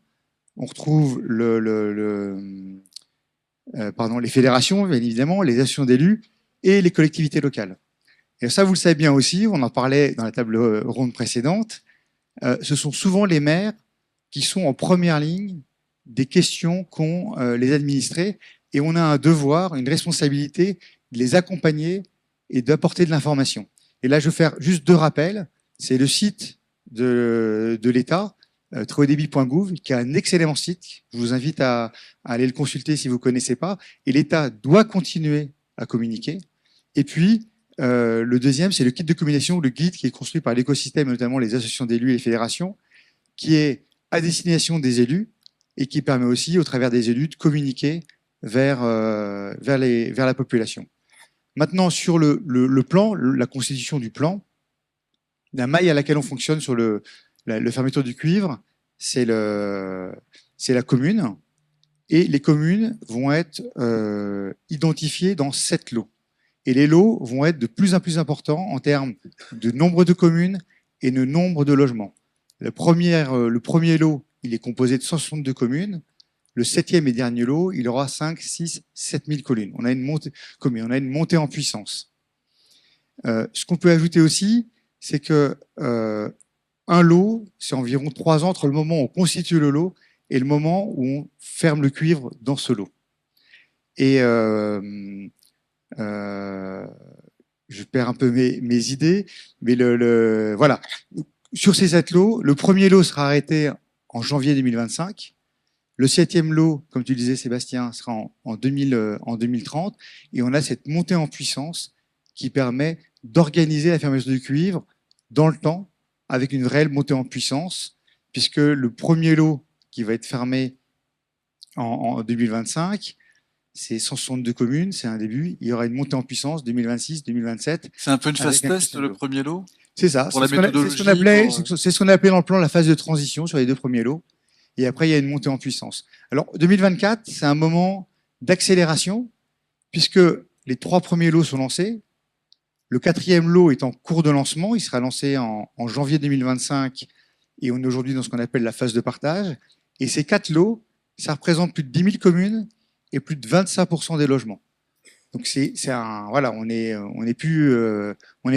On retrouve les fédérations, bien évidemment, les associations d'élus et les collectivités locales. Et ça, vous le savez bien aussi, on en parlait dans la table ronde précédente, ce sont souvent les maires qui sont en première ligne des questions qu'ont les administrés, et on a un devoir, une responsabilité de les accompagner et d'apporter de l'information. Et là, je vais faire juste 2 rappels. C'est le site de l'État, trèhautdébit.gouv, qui a un excellent site. Je vous invite à aller le consulter si vous ne connaissez pas. Et l'État doit continuer à communiquer. Et puis, le deuxième, c'est le kit de communication, le guide qui est construit par l'écosystème, notamment les associations d'élus et les fédérations, qui est à destination des élus et qui permet aussi, au travers des élus, de communiquer vers la population. Maintenant, sur le plan, la constitution du plan, la maille à laquelle on fonctionne sur la fermeture du cuivre, c'est la commune. Et les communes vont être identifiées dans 7 lots. Et les lots vont être de plus en plus importants en termes de nombre de communes et de nombre de logements. Le premier lot, il est composé de 162 communes. Le 7e et dernier lot, il aura 5, 6, 7 000 communes. On a une montée en puissance. Ce qu'on peut ajouter aussi, c'est que un lot, c'est environ 3 ans entre le moment où on constitue le lot et le moment où on ferme le cuivre dans ce lot. Et je perds un peu mes idées, mais voilà. Sur ces 7 lots, le premier lot sera arrêté en janvier 2025. Le 7e lot, comme tu disais Sébastien, sera en 2030. Et on a cette montée en puissance qui permet d'organiser la fermeture du cuivre dans le temps avec une réelle montée en puissance, puisque le premier lot qui va être fermé en 2025, c'est 162 communes, c'est un début. Il y aura une montée en puissance 2026, 2027. C'est un peu une phase test, le premier lot? C'est ça. Pour la méthodologie. C'est ce qu'on appelait dans le plan la phase de transition sur les 2 premiers lots. Et après, il y a une montée en puissance. Alors, 2024, c'est un moment d'accélération, puisque les 3 premiers lots sont lancés. Le 4e lot est en cours de lancement. Il sera lancé en janvier 2025. Et on est aujourd'hui dans ce qu'on appelle la phase de partage. Et ces 4 lots, ça représente plus de 10 000 communes et plus de 25% des logements. Donc, voilà, on est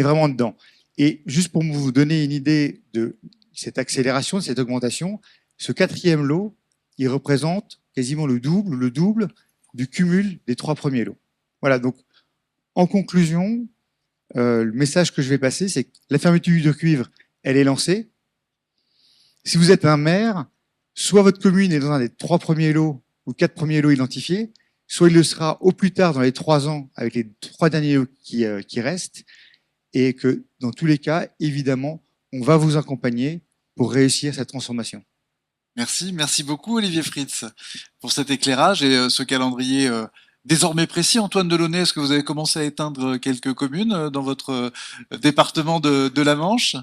vraiment dedans. Et juste pour vous donner une idée de cette accélération, de cette augmentation, ce 4e lot, il représente quasiment le double du cumul des 3 premiers lots. Voilà, donc en conclusion, le message que je vais passer, c'est que la fermeture du cuivre, elle est lancée. Si vous êtes un maire, soit votre commune est dans un des 3 premiers lots ou 4 premiers lots identifiés, soit il le sera au plus tard dans les 3 ans avec les 3 derniers lots qui restent, et que dans tous les cas, évidemment, on va vous accompagner pour réussir cette transformation. Merci beaucoup Olivier Fritz pour cet éclairage et ce calendrier désormais précis. Antoine Delaunay, est-ce que vous avez commencé à éteindre quelques communes dans votre département de la Manche?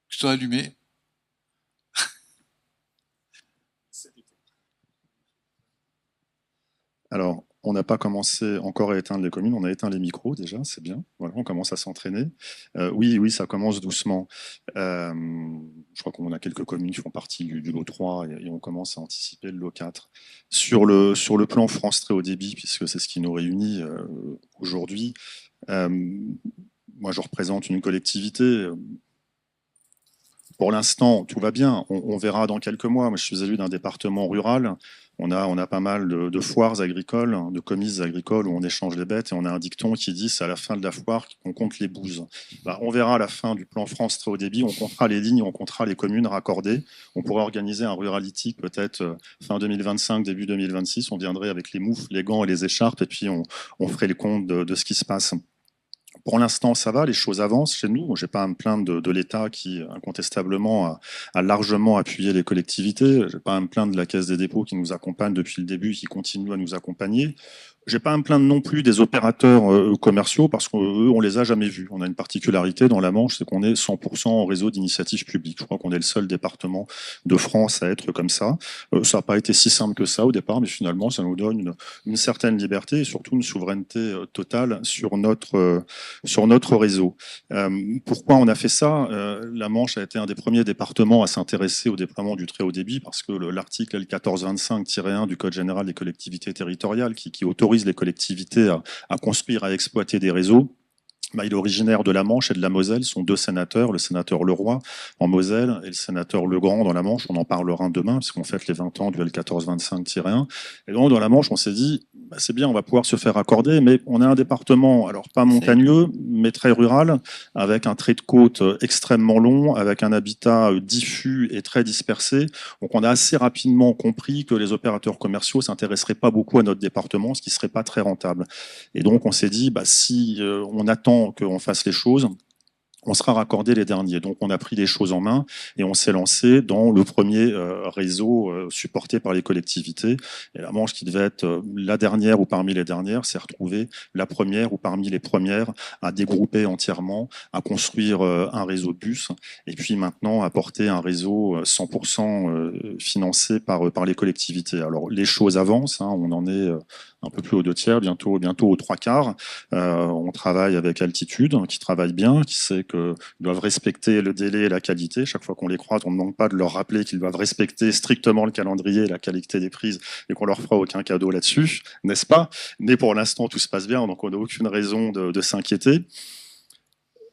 Je t'ai allumé. Alors, on n'a pas commencé encore à éteindre les communes, on a éteint les micros déjà, c'est bien. Voilà, on commence à s'entraîner. Oui, ça commence doucement. Je crois qu'on a quelques communes qui font partie du lot 3 et on commence à anticiper le lot 4. Sur le plan France très haut débit, puisque c'est ce qui nous réunit aujourd'hui, moi je représente une collectivité. Pour l'instant, tout va bien. On verra dans quelques mois. Moi, je suis élu d'un département rural. On a pas mal de foires agricoles, de commises agricoles où on échange les bêtes et on a un dicton qui dit c'est à la fin de la foire qu'on compte les bouses. On verra à la fin du plan France très haut débit, on comptera les lignes, on comptera les communes raccordées. On pourrait organiser un ruralitique peut-être fin 2025, début 2026. On viendrait avec les moufles, les gants et les écharpes et puis on ferait le compte de ce qui se passe. Pour l'instant, ça va, les choses avancent chez nous. Je n'ai pas à me plaindre de l'État qui, incontestablement, a largement appuyé les collectivités. Je n'ai pas à me plaindre de la Caisse des dépôts qui nous accompagne depuis le début, qui continue à nous accompagner. Je n'ai pas à me plaindre non plus des opérateurs commerciaux parce qu'eux, on les a jamais vus. On a une particularité dans la Manche, c'est qu'on est 100% en réseau d'initiative publique. Je crois qu'on est le seul département de France à être comme ça. Ça n'a pas été si simple que ça au départ, mais finalement, ça nous donne une certaine liberté et surtout une souveraineté totale sur notre réseau. Pourquoi on a fait ça? La Manche a été un des premiers départements à s'intéresser au déploiement du très haut débit parce que l'article L1425-1 du Code général des collectivités territoriales qui autorise les collectivités à construire, à exploiter des réseaux. Il est originaire de la Manche et de la Moselle, sont 2 sénateurs, le sénateur Leroy en Moselle et le sénateur Legrand dans la Manche. On en parlera demain, puisqu'on fête les 20 ans du L1425-1. Et donc, dans la Manche, on s'est dit, c'est bien, on va pouvoir se faire accorder, mais on a un département, alors pas montagneux, mais très rural, avec un trait de côte extrêmement long, avec un habitat diffus et très dispersé. Donc, on a assez rapidement compris que les opérateurs commerciaux s'intéresseraient pas beaucoup à notre département, ce qui serait pas très rentable. Et donc, on s'est dit, si on attend qu'on fasse les choses, on sera raccordé les derniers. Donc on a pris les choses en main et on s'est lancé dans le premier réseau supporté par les collectivités. Et la Manche, qui devait être la dernière ou parmi les dernières, s'est retrouvée la première ou parmi les premières à dégrouper entièrement, à construire un réseau de bus et puis maintenant à porter un réseau 100% financé par les collectivités. Alors les choses avancent, hein, on en est un peu plus aux 2/3, bientôt aux 3/4. On travaille avec Altitude, qui travaille bien, qui sait qu'ils doivent respecter le délai et la qualité. Chaque fois qu'on les croise, on ne manque pas de leur rappeler qu'ils doivent respecter strictement le calendrier et la qualité des prises et qu'on leur fera aucun cadeau là-dessus, n'est-ce pas? Mais pour l'instant, tout se passe bien, donc on n'a aucune raison de s'inquiéter.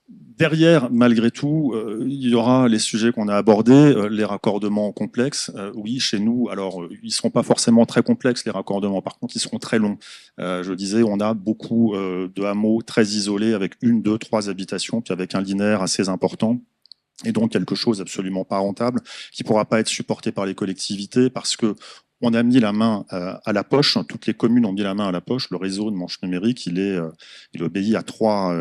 Derrière, malgré tout, il y aura les sujets qu'on a abordés, les raccordements complexes. Oui, chez nous, alors ils ne seront pas forcément très complexes, les raccordements, par contre, ils seront très longs. Je disais, on a beaucoup de hameaux très isolés avec 1, 2, 3 habitations, puis avec un linéaire assez important. Et donc quelque chose absolument pas rentable, qui ne pourra pas être supporté par les collectivités parce que on a mis la main à la poche, toutes les communes ont mis la main à la poche. Le réseau de Manche Numérique, il obéit à trois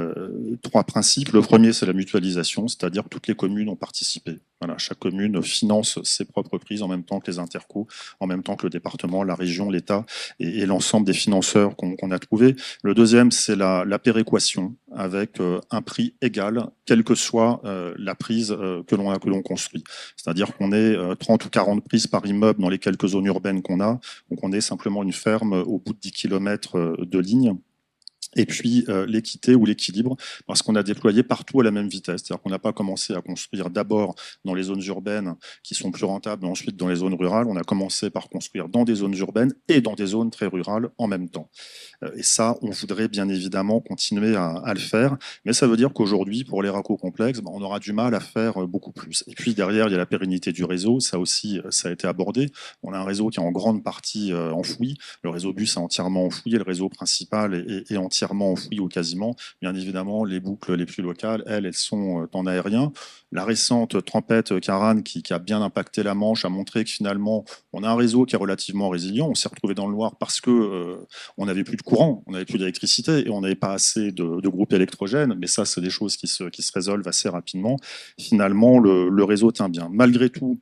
principes. Le premier, c'est la mutualisation, c'est-à-dire que toutes les communes ont participé. Voilà, chaque commune finance ses propres prises en même temps que les intercos, en même temps que le département, la région, l'État et l'ensemble des financeurs qu'on a trouvés. Le deuxième, c'est la péréquation avec un prix égal, quelle que soit la prise que l'on construit. C'est-à-dire qu'on est 30 ou 40 prises par immeuble dans les quelques zones urbaines qu'on a. Donc on est simplement une ferme au bout de 10 km de ligne. Et puis l'équité ou l'équilibre, parce qu'on a déployé partout à la même vitesse. C'est-à-dire qu'on n'a pas commencé à construire d'abord dans les zones urbaines qui sont plus rentables, et ensuite dans les zones rurales. On a commencé par construire dans des zones urbaines et dans des zones très rurales en même temps. Et ça, on voudrait bien évidemment continuer à le faire. Mais ça veut dire qu'aujourd'hui, pour les raccords complexes, on aura du mal à faire beaucoup plus. Et puis derrière, il y a la pérennité du réseau. Ça aussi, ça a été abordé. On a un réseau qui est en grande partie enfoui. Le réseau bus est entièrement enfoui et le réseau principal est entièrement enfoui ou quasiment. Bien évidemment, les boucles les plus locales, elles sont en aérien. La récente tempête Karan qui a bien impacté la Manche a montré que finalement, on a un réseau qui est relativement résilient. On s'est retrouvé dans le Loir parce que on n'avait plus de courant, on n'avait plus d'électricité et on n'avait pas assez de groupes électrogènes. Mais ça, c'est des choses qui se résolvent assez rapidement. Finalement, le réseau tient bien. Malgré tout,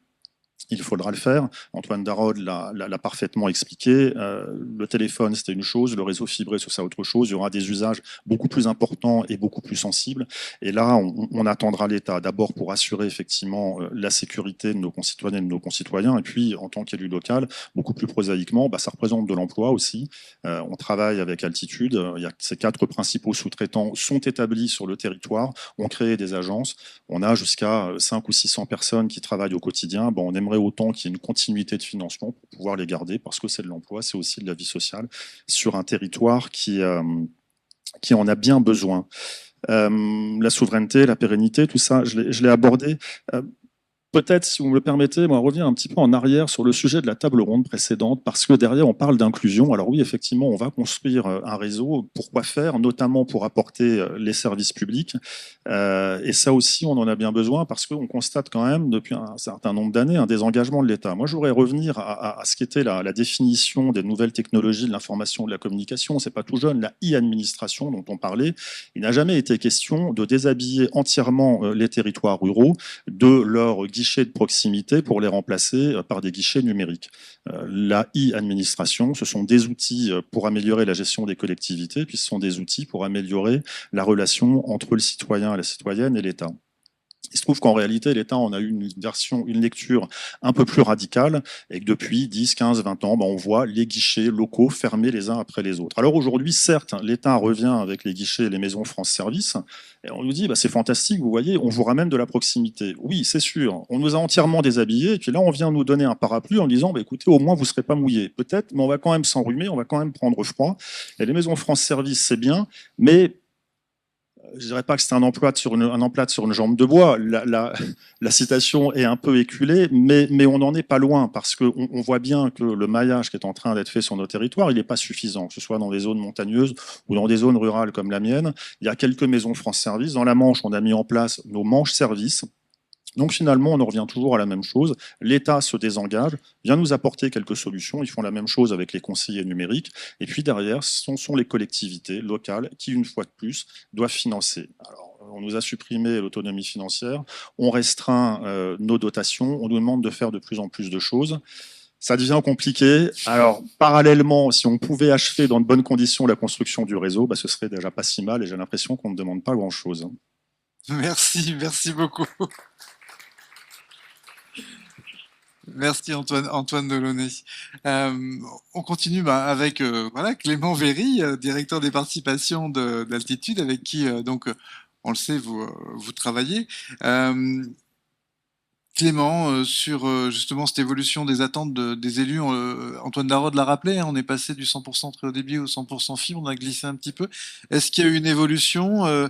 il faudra le faire. Antoine Darod l'a parfaitement expliqué. Le téléphone, c'était une chose. Le réseau fibré, ce sera autre chose. Il y aura des usages beaucoup plus importants et beaucoup plus sensibles. Et là, on attendra l'État d'abord pour assurer effectivement la sécurité de nos concitoyennes et de nos concitoyens. Et puis, en tant qu'élu local, beaucoup plus prosaïquement, ça représente de l'emploi aussi. On travaille avec Altitude. Ces 4 principaux sous-traitants sont établis sur le territoire. On crée des agences. On a jusqu'à 500 ou 600 personnes qui travaillent au quotidien. On aimerait autant qu'il y ait une continuité de financement pour pouvoir les garder, parce que c'est de l'emploi, c'est aussi de la vie sociale sur un territoire qui en a bien besoin. La souveraineté, la pérennité, tout ça, je l'ai abordé. Peut-être, si vous me le permettez, on revient un petit peu en arrière sur le sujet de la table ronde précédente, parce que derrière, on parle d'inclusion. Alors oui, effectivement, on va construire un réseau. Pourquoi faire? Notamment pour apporter les services publics. Et ça aussi, on en a bien besoin, parce qu'on constate quand même, depuis un certain nombre d'années, un désengagement de l'État. Moi, je voudrais revenir à ce qu'était la définition des nouvelles technologies de l'information et de la communication. C'est pas tout jeune, la e-administration dont on parlait. Il n'a jamais été question de déshabiller entièrement les territoires ruraux de leur guichets de proximité pour les remplacer par des guichets numériques. La e-administration, ce sont des outils pour améliorer la gestion des collectivités, puis ce sont des outils pour améliorer la relation entre le citoyen et la citoyenne et l'État. Il se trouve qu'en réalité, l'État en a eu une lecture un peu plus radicale et que depuis 10, 15, 20 ans, on voit les guichets locaux fermés les uns après les autres. Alors aujourd'hui, certes, l'État revient avec les guichets et les maisons France Service et on nous dit c'est fantastique, vous voyez, on vous ramène de la proximité. Oui, c'est sûr, on nous a entièrement déshabillés et puis là, on vient nous donner un parapluie en disant écoutez, au moins, vous ne serez pas mouillés. Peut-être, mais on va quand même s'enrhumer, on va quand même prendre froid. Et les maisons France Service, c'est bien, mais je ne dirais pas que c'est un emplâtre sur une jambe de bois. La citation est un peu éculée, mais on n'en est pas loin parce qu'on voit bien que le maillage qui est en train d'être fait sur nos territoires, il n'est pas suffisant, que ce soit dans des zones montagneuses ou dans des zones rurales comme la mienne. Il y a quelques maisons France Service. Dans la Manche, on a mis en place nos Manches Service. Donc finalement, on en revient toujours à la même chose. L'État se désengage, vient nous apporter quelques solutions. Ils font la même chose avec les conseillers numériques. Et puis derrière, ce sont les collectivités locales qui, une fois de plus, doivent financer. Alors, on nous a supprimé l'autonomie financière, on restreint nos dotations, on nous demande de faire de plus en plus de choses. Ça devient compliqué. Alors, parallèlement, si on pouvait achever dans de bonnes conditions la construction du réseau, bah, ce serait déjà pas si mal et j'ai l'impression qu'on ne demande pas grand-chose. Merci beaucoup. Merci Antoine Delaunay. On continue avec voilà, Clément Véry, directeur des participations d'Altitude, avec qui on le sait, vous travaillez. Clément, sur justement cette évolution des attentes des élus, Antoine Darod l'a rappelé, hein, on est passé du 100% très haut débit au 100% fibre, on a glissé un petit peu. Est-ce qu'il y a eu une évolution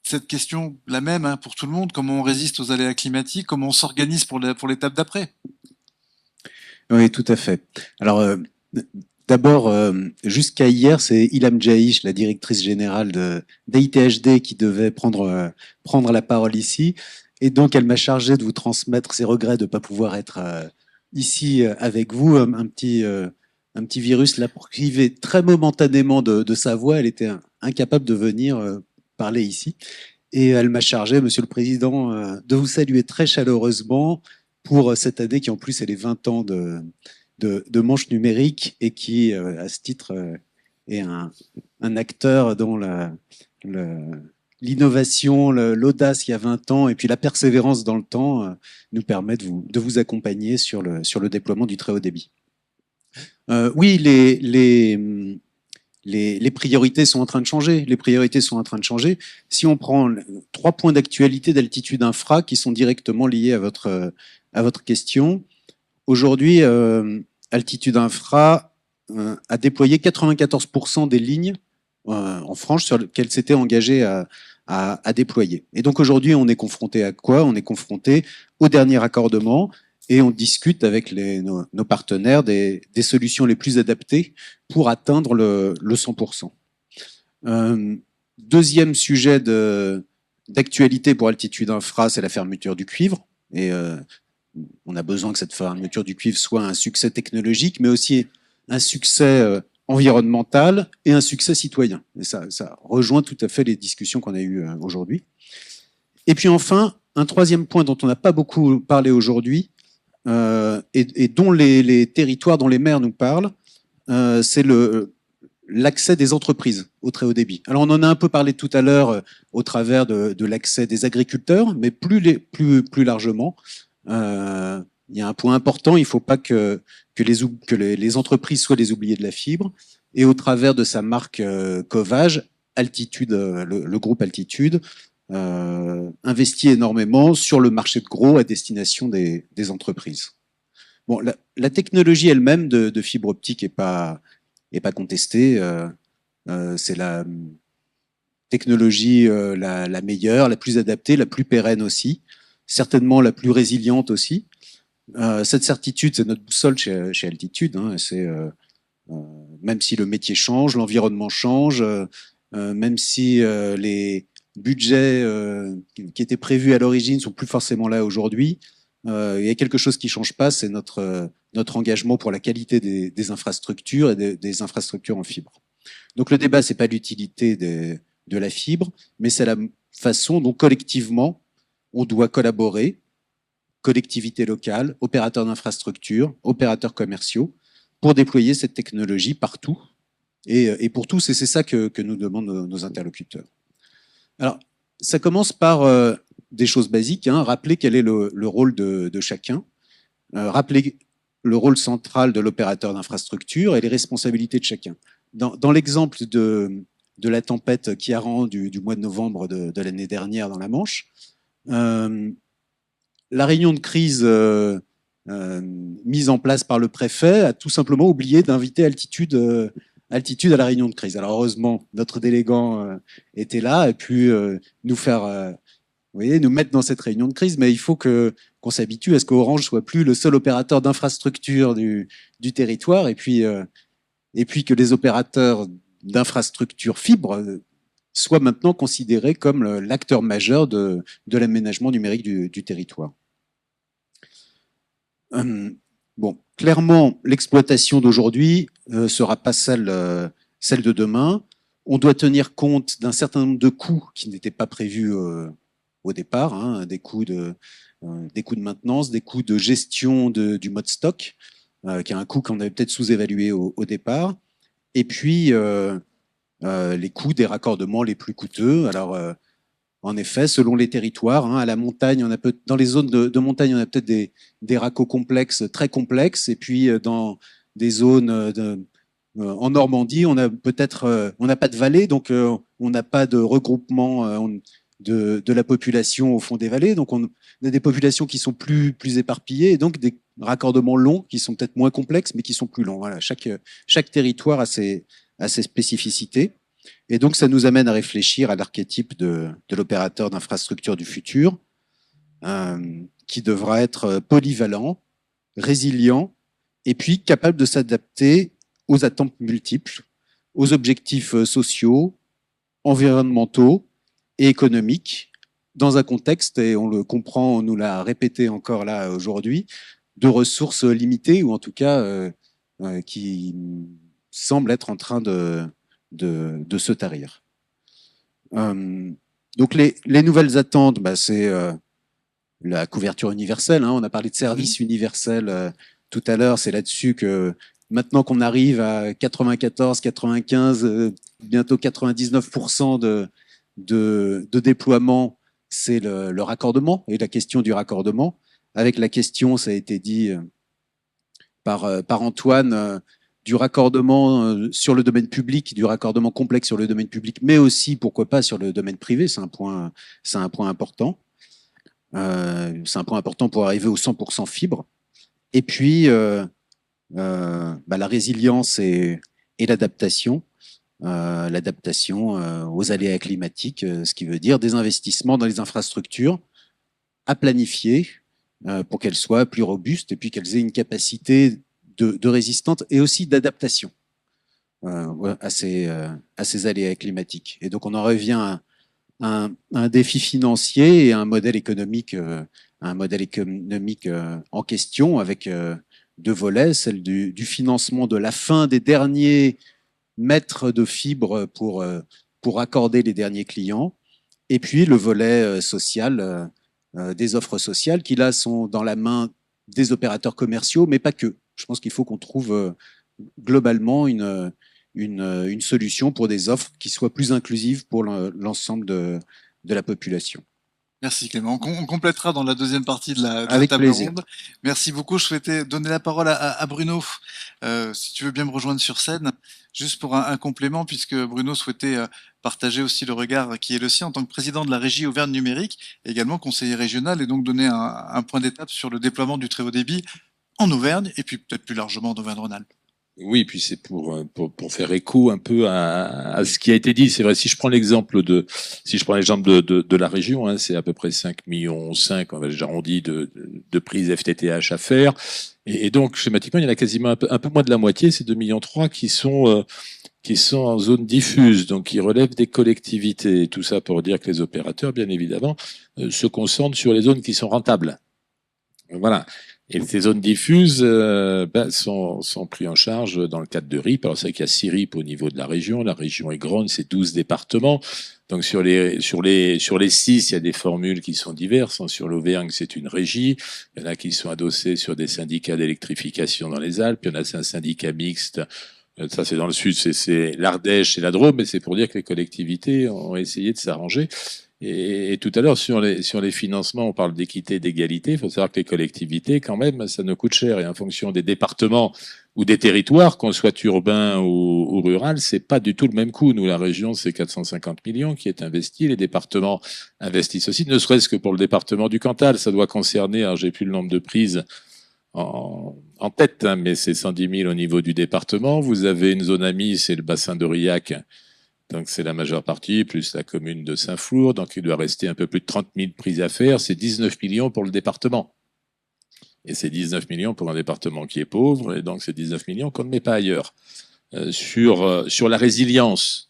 cette question, la même hein, pour tout le monde, comment on résiste aux aléas climatiques, comment on s'organise pour l'étape d'après? Oui, tout à fait. Alors, d'abord, jusqu'à hier, c'est Ilham Jaïch, la directrice générale d'ITHD, qui devait prendre la parole ici. Et donc, elle m'a chargé de vous transmettre ses regrets de ne pas pouvoir être ici avec vous. Un petit virus l'a privé très momentanément de sa voix. Elle était incapable de venir parler ici. Et elle m'a chargé, Monsieur le Président, de vous saluer très chaleureusement pour cette année qui, en plus, est les 20 ans de Manche numérique et qui, à ce titre, est un acteur dont l'innovation, l'audace il y a 20 ans et puis la persévérance dans le temps nous permet de vous accompagner sur le déploiement du très haut débit. Oui, les priorités sont en train de changer. Les priorités sont en train de changer. Si on prend 3 points d'actualité d'Altitude Infra qui sont directement liés à votre question, aujourd'hui, Altitude Infra a déployé 94% des lignes en France sur lesquelles s'était engagé à déployer. Et donc aujourd'hui, on est confronté à quoi? On est confronté au dernier raccordement et on discute avec nos partenaires des solutions les plus adaptées pour atteindre le 100%. Deuxième sujet d'actualité pour Altitude Infra, c'est la fermeture du cuivre. Et on a besoin que cette fermeture du cuivre soit un succès technologique, mais aussi un succès environnemental et un succès citoyen. Et ça rejoint tout à fait les discussions qu'on a eues aujourd'hui. Et puis enfin, un troisième point dont on n'a pas beaucoup parlé aujourd'hui, et dont les territoires, dont les maires nous parlent, c'est l'accès des entreprises au très haut débit. Alors on en a un peu parlé tout à l'heure au travers de l'accès des agriculteurs, mais plus largement, il y a un point important, il ne faut pas que les entreprises soient les oubliés de la fibre. Et au travers de sa marque Covage, Altitude, le groupe Altitude, investit énormément sur le marché de gros à destination des entreprises. Bon, la technologie elle-même de fibre optique est pas contestée. C'est la technologie la meilleure, la plus adaptée, la plus pérenne aussi, certainement la plus résiliente aussi. Cette certitude, c'est notre boussole chez Altitude. Hein, c'est même si le métier change, l'environnement change, même si les budgets qui étaient prévus à l'origine sont plus forcément là aujourd'hui, il y a quelque chose qui change pas, c'est notre engagement pour la qualité des infrastructures et des infrastructures en fibre. Donc le débat, c'est pas l'utilité de la fibre, mais c'est la façon dont collectivement on doit collaborer, collectivités locales, opérateurs d'infrastructures, opérateurs commerciaux, pour déployer cette technologie partout et pour tous, et c'est ça que nous demandent nos interlocuteurs. Alors, ça commence par des choses basiques, hein, rappeler quel est le rôle de chacun, rappeler le rôle central de l'opérateur d'infrastructure et les responsabilités de chacun. Dans l'exemple de la tempête Ciarán du mois de novembre de l'année dernière dans la Manche, la réunion de crise mise en place par le préfet a tout simplement oublié d'inviter Altitude à la réunion de crise. Alors heureusement, notre délégant était là et pu nous faire, nous mettre dans cette réunion de crise, mais il faut qu'on s'habitue à ce qu'Orange soit plus le seul opérateur d'infrastructure du territoire et puis que les opérateurs d'infrastructure fibre soient maintenant considérés comme l'acteur majeur de l'aménagement numérique du territoire. Bon, clairement, l'exploitation d'aujourd'hui sera pas celle de demain. On doit tenir compte d'un certain nombre de coûts qui n'étaient pas prévus au départ, hein, des coûts de maintenance, des coûts de gestion du mode stock, qui est un coût qu'on avait peut-être sous-évalué au départ, et puis les coûts des raccordements les plus coûteux. Alors, en effet, selon les territoires, hein, à la montagne, dans les zones de montagne, on a peut-être des raccords complexes, très complexes, et puis dans des zones en Normandie, on a peut-être, on n'a pas de vallée, donc on n'a pas de regroupement de la population au fond des vallées, donc on a des populations qui sont plus éparpillées, et donc des raccordements longs qui sont peut-être moins complexes, mais qui sont plus longs. Voilà, chaque territoire a ses spécificités. Et donc, ça nous amène à réfléchir à l'archétype de l'opérateur d'infrastructure du futur, qui devra être polyvalent, résilient, et puis capable de s'adapter aux attentes multiples, aux objectifs sociaux, environnementaux et économiques, dans un contexte, et on le comprend, on nous l'a répété encore là aujourd'hui, de ressources limitées, ou en tout cas qui semblent être en train de se tarir. Donc les nouvelles attentes, c'est la couverture universelle, hein. On a parlé de services universels tout à l'heure, c'est là-dessus que maintenant qu'on arrive à 94, 95, bientôt 99% de déploiement, c'est le raccordement et la question du raccordement. Avec la question, ça a été dit par Antoine, du raccordement sur le domaine public, du raccordement complexe sur le domaine public, mais aussi, pourquoi pas, sur le domaine privé. C'est un point important. C'est un point important pour arriver au 100% fibre. Et puis, la résilience et l'adaptation. L'adaptation aux aléas climatiques, ce qui veut dire des investissements dans les infrastructures à planifier pour qu'elles soient plus robustes et puis qu'elles aient une capacité de résistante et aussi d'adaptation à ces aléas climatiques. Et donc on en revient à un défi financier et à un modèle économique en question avec deux volets, celle du financement de la fin des derniers mètres de fibre pour accorder les derniers clients, et puis le volet social, des offres sociales qui là sont dans la main des opérateurs commerciaux, mais pas que. Je pense qu'il faut qu'on trouve globalement une solution pour des offres qui soient plus inclusives pour l'ensemble de la population. Merci Clément. On complétera dans la deuxième partie de la table plaisir. ronde. Merci beaucoup. Je souhaitais donner la parole à Bruno, si tu veux bien me rejoindre sur scène, juste pour un complément, puisque Bruno souhaitait partager aussi le regard qui est le sien en tant que président de la régie Auvergne Numérique, également conseiller régional, et donc donner un point d'étape sur le déploiement du très haut débit en Auvergne, et puis peut-être plus largement en Auvergne-Rhône-Alpes. Oui, puis c'est pour faire écho un peu à ce qui a été dit. C'est vrai, si je prends l'exemple de la région, hein, c'est à peu près 5,5 millions, on va déjà arrondi de prises FTTH à faire. Et donc, schématiquement, il y en a quasiment un peu moins de la moitié, c'est 2,3 millions qui sont en zone diffuse, donc qui relèvent des collectivités. Tout ça pour dire que les opérateurs, bien évidemment, se concentrent sur les zones qui sont rentables. Voilà. Et ces zones diffuses sont pris en charge dans le cadre de RIP. Alors c'est vrai qu'il y a 6 RIP au niveau de la région. La région est grande, c'est 12 départements. Donc sur les 6, il y a des formules qui sont diverses. Sur l'Auvergne, c'est une régie. Il y en a qui sont adossés sur des syndicats d'électrification dans les Alpes. Il y en a, c'est un syndicat mixte. Ça, c'est dans le sud, c'est l'Ardèche et la Drôme. Mais c'est pour dire que les collectivités ont essayé de s'arranger. Et tout à l'heure, sur les financements, on parle d'équité et d'égalité. Il faut savoir que les collectivités, quand même, ça nous coûte cher. Et en fonction des départements ou des territoires, qu'on soit urbain ou rural, c'est pas du tout le même coût. Nous, la région, c'est 450 millions qui est investi. Les départements investissent aussi, ne serait-ce que pour le département du Cantal. Ça doit concerner, alors j'ai plus le nombre de prises en tête, hein, mais c'est 110 000 au niveau du département. Vous avez une zone amie, c'est le bassin d'Aurillac. Donc c'est la majeure partie, plus la commune de Saint-Flour. Donc il doit rester un peu plus de 30 000 prises à faire. C'est 19 millions pour le département. Et c'est 19 millions pour un département qui est pauvre. Et donc c'est 19 millions qu'on ne met pas ailleurs. Sur la résilience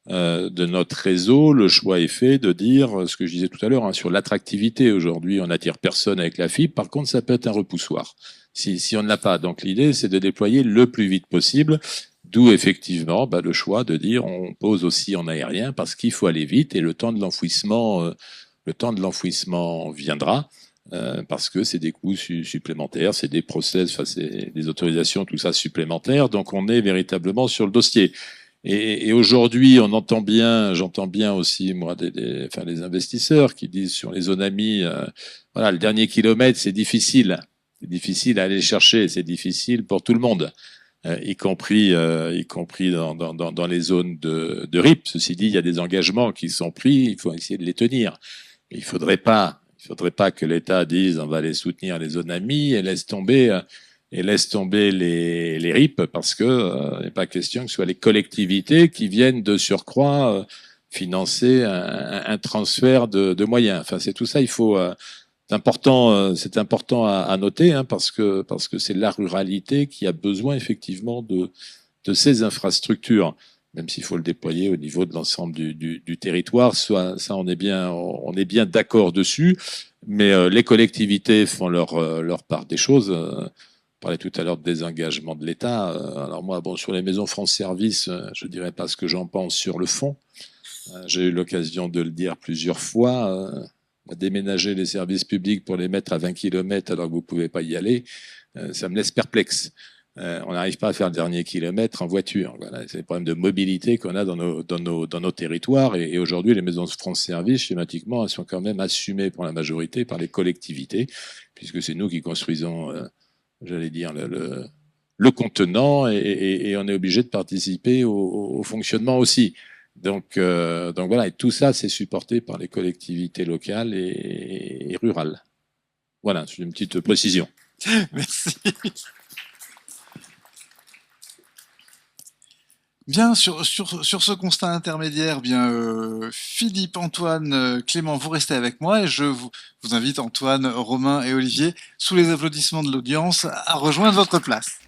de notre réseau, le choix est fait de dire, ce que je disais tout à l'heure, hein, sur l'attractivité. Aujourd'hui, on n'attire personne avec la fibre. Par contre, ça peut être un repoussoir si on ne l'a pas. Donc l'idée, c'est de déployer le plus vite possible D'où effectivement le choix de dire on pose aussi en aérien parce qu'il faut aller vite et le temps de l'enfouissement viendra. Parce que c'est des coûts supplémentaires, c'est des process, enfin c'est des autorisations, tout ça supplémentaires. Donc on est véritablement sur le dossier. Et aujourd'hui, j'entends bien aussi moi les investisseurs qui disent sur les zones amies, voilà, le dernier kilomètre c'est difficile à aller chercher, c'est difficile pour tout le monde. Y compris dans les zones de RIP. Ceci dit, il y a des engagements qui sont pris, il faut essayer de les tenir. Il faudrait pas que l'État dise on va aller soutenir les zones amies et laisse tomber les RIP parce que il n'est pas question que ce soit les collectivités qui viennent de surcroît financer un transfert de moyens. Enfin, c'est tout ça. Il faut c'est important à noter parce que c'est la ruralité qui a besoin effectivement de ces infrastructures, même s'il faut le déployer au niveau de l'ensemble du territoire. Ça, on est bien d'accord dessus. Mais les collectivités font leur part des choses. On parlait tout à l'heure de désengagement de l'État. Alors moi, sur les maisons France Service, je dirais pas ce que j'en pense sur le fond. J'ai eu l'occasion de le dire plusieurs fois. Déménager les services publics pour les mettre à 20 km alors que vous ne pouvez pas y aller, ça me laisse perplexe. On n'arrive pas à faire le dernier kilomètre en voiture. Voilà, c'est le problème de mobilité qu'on a dans nos territoires. Et aujourd'hui, les maisons de France Service, schématiquement, elles sont quand même assumées pour la majorité par les collectivités, puisque c'est nous qui construisons, j'allais dire, le contenant et on est obligé de participer au fonctionnement aussi. Donc voilà, et tout ça, c'est supporté par les collectivités locales et rurales. Voilà, c'est une petite précision. Merci. Bien, sur ce constat intermédiaire, Philippe, Antoine, Clément, vous restez avec moi et je vous invite, Antoine, Romain et Olivier, sous les applaudissements de l'audience, à rejoindre votre place.